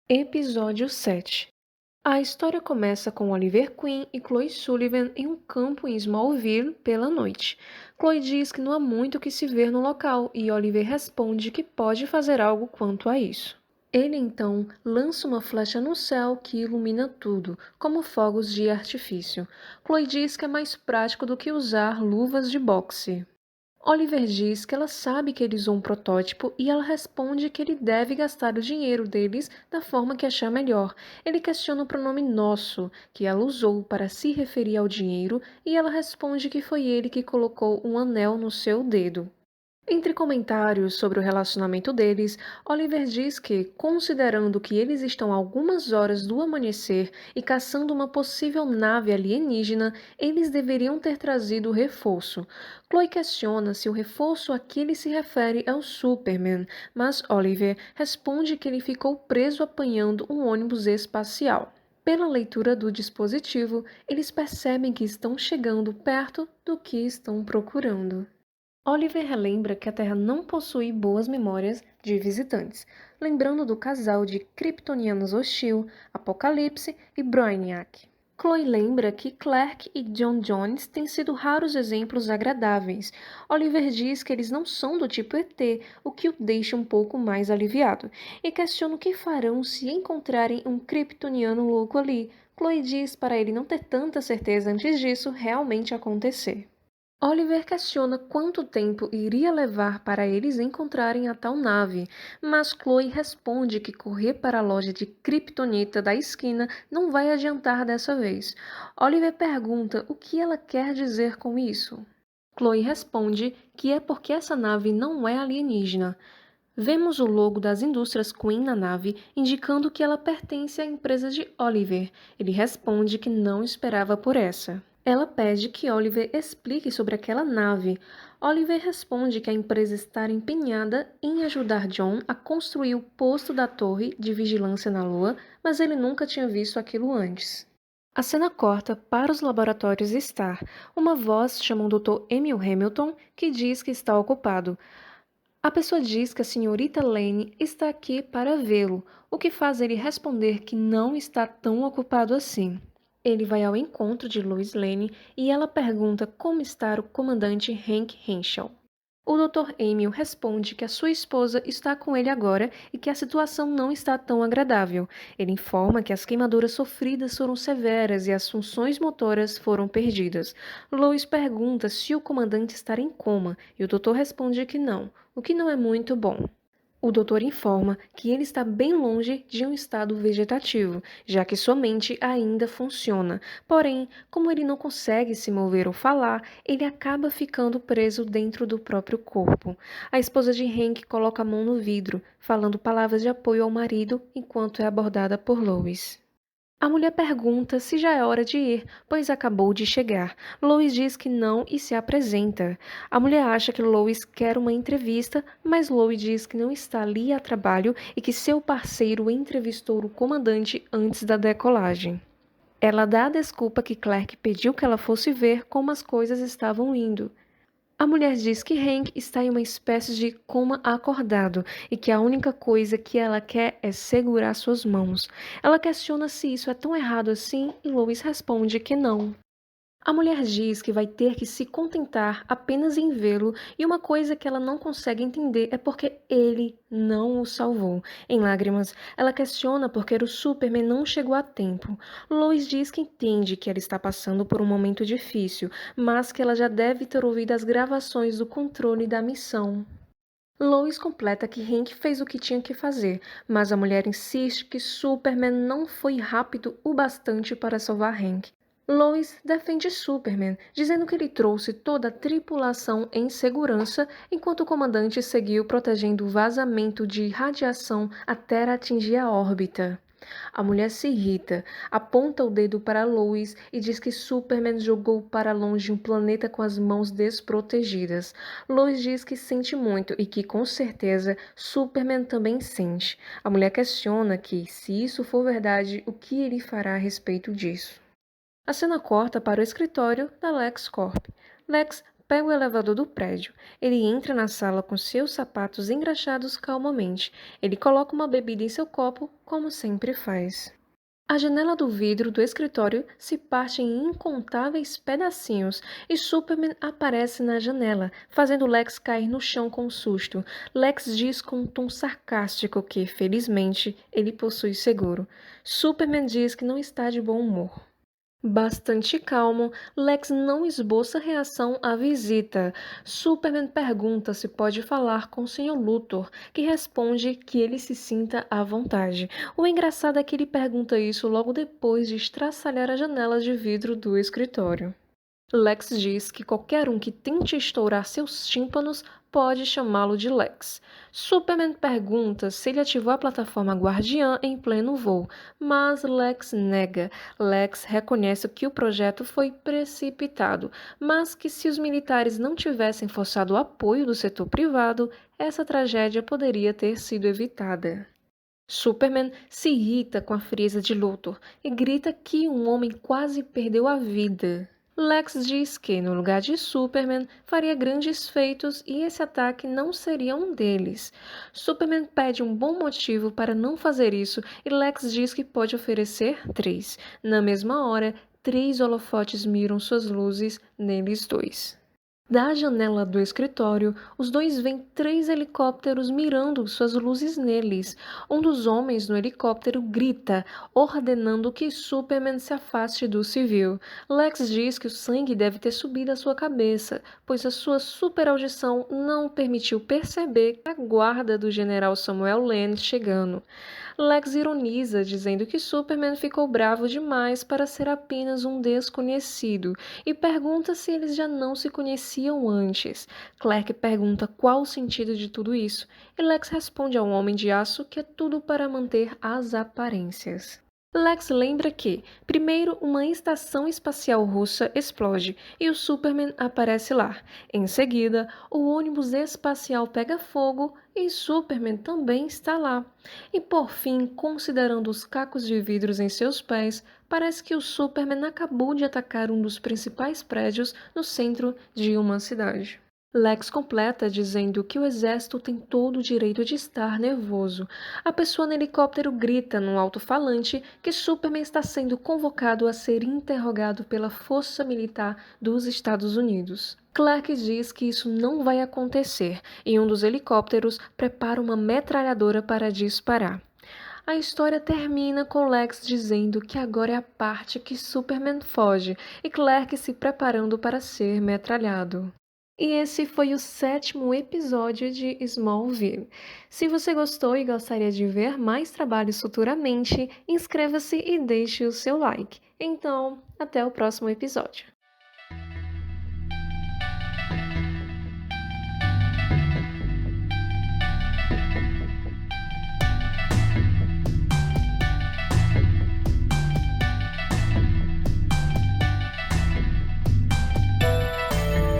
Episódio 7. A história começa com Oliver Queen e Chloe Sullivan em um campo em Smallville pela noite. Chloe diz que não há muito o que se ver no local e Oliver responde que pode fazer algo quanto a isso. Ele então lança uma flecha no céu que ilumina tudo, como fogos de artifício. Chloe diz que é mais prático do que usar luvas de boxe. Oliver diz que ela sabe que ele usou um protótipo e ela responde que ele deve gastar o dinheiro deles da forma que achar melhor. Ele questiona o pronome nosso, que ela usou para se referir ao dinheiro, e ela responde que foi ele que colocou um anel no seu dedo. Entre comentários sobre o relacionamento deles, Oliver diz que, considerando que eles estão a algumas horas do amanhecer e caçando uma possível nave alienígena, eles deveriam ter trazido o reforço. Chloe questiona se o reforço a que ele se refere é o Superman, mas Oliver responde que ele ficou preso apanhando um ônibus espacial. Pela leitura do dispositivo, eles percebem que estão chegando perto do que estão procurando. Oliver relembra que a Terra não possui boas memórias de visitantes, lembrando do casal de kryptonianos hostil, Apocalipse e Brainiac. Chloe lembra que Clark e John Jones têm sido raros exemplos agradáveis. Oliver diz que eles não são do tipo ET, o que o deixa um pouco mais aliviado, e questiona o que farão se encontrarem um kryptoniano louco ali. Chloe diz para ele não ter tanta certeza antes disso realmente acontecer. Oliver questiona quanto tempo iria levar para eles encontrarem a tal nave, mas Chloe responde que correr para a loja de Kryptonita da esquina não vai adiantar dessa vez. Oliver pergunta o que ela quer dizer com isso. Chloe responde que é porque essa nave não é alienígena. Vemos o logo das indústrias Queen na nave, indicando que ela pertence à empresa de Oliver. Ele responde que não esperava por essa. Ela pede que Oliver explique sobre aquela nave. Oliver responde que a empresa está empenhada em ajudar John a construir o posto da torre de vigilância na Lua, mas ele nunca tinha visto aquilo antes. A cena corta para os laboratórios Star. Uma voz chama o Dr. Emil Hamilton, que diz que está ocupado. A pessoa diz que a senhorita Lane está aqui para vê-lo, o que faz ele responder que não está tão ocupado assim. Ele vai ao encontro de Lois Lane e ela pergunta como está o comandante Hank Henshaw. O Dr. Emil responde que a sua esposa está com ele agora e que a situação não está tão agradável. Ele informa que as queimaduras sofridas foram severas e as funções motoras foram perdidas. Lois pergunta se o comandante está em coma e o doutor responde que não, o que não é muito bom. O doutor informa que ele está bem longe de um estado vegetativo, já que sua mente ainda funciona. Porém, como ele não consegue se mover ou falar, ele acaba ficando preso dentro do próprio corpo. A esposa de Hank coloca a mão no vidro, falando palavras de apoio ao marido enquanto é abordada por Lois. A mulher pergunta se já é hora de ir, pois acabou de chegar. Lois diz que não e se apresenta. A mulher acha que Lois quer uma entrevista, mas Lois diz que não está ali a trabalho e que seu parceiro entrevistou o comandante antes da decolagem. Ela dá a desculpa que Clark pediu que ela fosse ver como as coisas estavam indo. A mulher diz que Hank está em uma espécie de coma acordado e que a única coisa que ela quer é segurar suas mãos. Ela questiona se isso é tão errado assim e Lois responde que não. A mulher diz que vai ter que se contentar apenas em vê-lo e uma coisa que ela não consegue entender é porque ele não o salvou. Em lágrimas, ela questiona por que o Superman não chegou a tempo. Lois diz que entende que ela está passando por um momento difícil, mas que ela já deve ter ouvido as gravações do controle da missão. Lois completa que Hank fez o que tinha que fazer, mas a mulher insiste que Superman não foi rápido o bastante para salvar Hank. Lois defende Superman, dizendo que ele trouxe toda a tripulação em segurança, enquanto o comandante seguiu protegendo o vazamento de radiação até atingir a órbita. A mulher se irrita, aponta o dedo para Lois e diz que Superman jogou para longe um planeta com as mãos desprotegidas. Lois diz que sente muito e que, com certeza, Superman também sente. A mulher questiona que, se isso for verdade, o que ele fará a respeito disso. A cena corta para o escritório da LexCorp. Lex pega o elevador do prédio. Ele entra na sala com seus sapatos engraxados calmamente. Ele coloca uma bebida em seu copo, como sempre faz. A janela do vidro do escritório se parte em incontáveis pedacinhos e Superman aparece na janela, fazendo Lex cair no chão com um susto. Lex diz com um tom sarcástico que, felizmente, ele possui seguro. Superman diz que não está de bom humor. Bastante calmo, Lex não esboça reação à visita. Superman pergunta se pode falar com o Sr. Luthor, que responde que ele se sinta à vontade. O engraçado é que ele pergunta isso logo depois de estraçalhar as janelas de vidro do escritório. Lex diz que qualquer um que tente estourar seus tímpanos pode chamá-lo de Lex. Superman pergunta se ele ativou a plataforma Guardiã em pleno voo, mas Lex nega. Lex reconhece que o projeto foi precipitado, mas que se os militares não tivessem forçado o apoio do setor privado, essa tragédia poderia ter sido evitada. Superman se irrita com a frieza de Luthor e grita que um homem quase perdeu a vida. Lex diz que, no lugar de Superman, faria grandes feitos e esse ataque não seria um deles. Superman pede um bom motivo para não fazer isso e Lex diz que pode oferecer 3. Na mesma hora, 3 holofotes miram suas luzes neles dois. Da janela do escritório, os dois veem 3 helicópteros mirando suas luzes neles. Um dos homens no helicóptero grita, ordenando que Superman se afaste do civil. Lex diz que o sangue deve ter subido à sua cabeça, pois a sua superaudição não o permitiu perceber a guarda do general Samuel Lane chegando. Lex ironiza, dizendo que Superman ficou bravo demais para ser apenas um desconhecido e pergunta se eles já não se conheciam antes. Clark pergunta qual o sentido de tudo isso e Lex responde ao Homem de Aço que é tudo para manter as aparências. Lex lembra que, primeiro, uma estação espacial russa explode e o Superman aparece lá. Em seguida, o ônibus espacial pega fogo e Superman também está lá. E por fim, considerando os cacos de vidros em seus pés, parece que o Superman acabou de atacar um dos principais prédios no centro de uma cidade. Lex completa dizendo que o exército tem todo o direito de estar nervoso. A pessoa no helicóptero grita num alto-falante que Superman está sendo convocado a ser interrogado pela Força Militar dos Estados Unidos. Clark diz que isso não vai acontecer e um dos helicópteros prepara uma metralhadora para disparar. A história termina com Lex dizendo que agora é a parte que Superman foge e Clark se preparando para ser metralhado. E esse foi o 7º episódio de Smallville. Se você gostou e gostaria de ver mais trabalhos futuramente, inscreva-se e deixe o seu like. Então, até o próximo episódio.